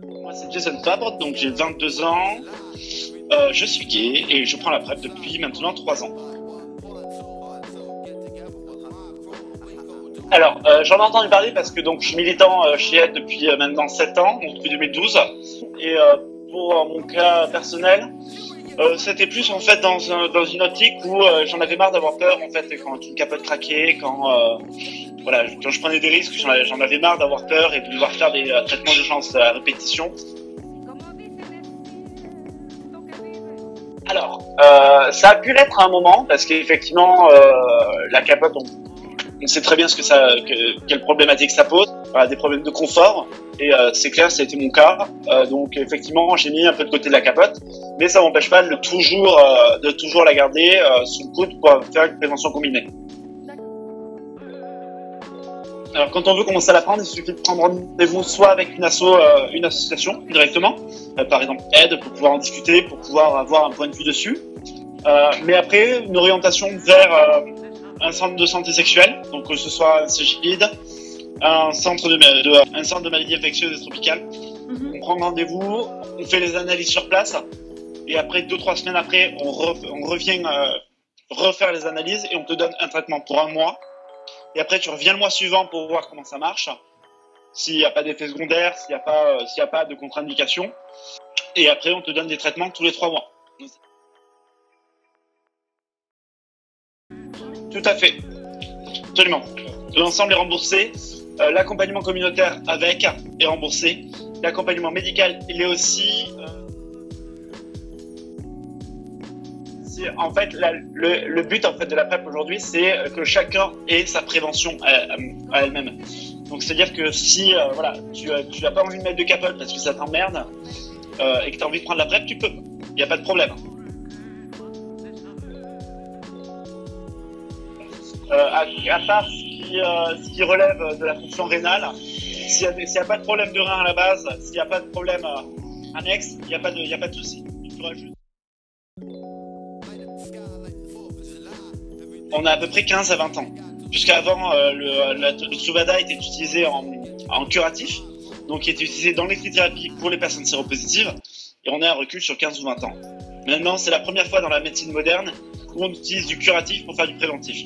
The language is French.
Moi, c'est Jason Fabre, donc j'ai 22 ans, je suis gay et je prends la PrEP depuis maintenant 3 ans. Alors, j'en ai entendu parler parce que donc, je suis militant chez Aide depuis maintenant 7 ans, donc depuis 2012. Et pour mon cas personnel, c'était plus en fait dans une optique où j'en avais marre d'avoir peur en fait quand une capote craquait, voilà, quand je prenais des risques, j'en avais marre d'avoir peur et de devoir faire des traitements d'urgence à répétition. Alors, ça a pu l'être à un moment parce qu'effectivement, la capote, on sait très bien quelle problématique ça pose, des problèmes de confort, et c'est clair, ça a été mon cas. Donc effectivement, j'ai mis un peu de côté de la capote, mais ça m'empêche pas de toujours la garder sous le coude pour faire une prévention combinée. Alors quand on veut commencer à la prendre, il suffit de prendre rendez-vous soit avec une association directement, par exemple Aide, pour pouvoir en discuter, pour pouvoir avoir un point de vue dessus. Mais après, une orientation vers un centre de santé sexuelle, donc que ce soit un CGID, un centre de maladies infectieuses et tropicales. On prend rendez-vous, on fait les analyses sur place, et après 2-3 semaines après, on revient refaire les analyses et on te donne un traitement pour 1 mois. Et après, tu reviens le mois suivant pour voir comment ça marche, s'il n'y a pas d'effet secondaire, s'il n'y a pas de contre-indication. Et après, on te donne des traitements tous les 3 mois. Tout à fait, absolument. L'ensemble est remboursé. L'accompagnement communautaire avec est remboursé. L'accompagnement médical, il est aussi. En fait, le but en fait de la PrEP aujourd'hui, c'est que chacun ait sa prévention à elle-même. Donc c'est-à-dire que si voilà, tu n'as pas envie de mettre de capote parce que ça t'emmerde et que tu as envie de prendre la PrEP, tu peux. Il n'y a pas de problème. À part ce qui relève de la fonction rénale, s'il n'y a pas de problème de rein à la base, s'il n'y a pas de problème annexe, il n'y a pas de souci. Il faudra juste... On a à peu près 15 à 20 ans. Jusqu'avant, le Truvada était utilisé en curatif, donc il était utilisé dans l'électrothérapie pour les personnes séropositives, et on a un recul sur 15 ou 20 ans. Maintenant, c'est la première fois dans la médecine moderne où on utilise du curatif pour faire du préventif.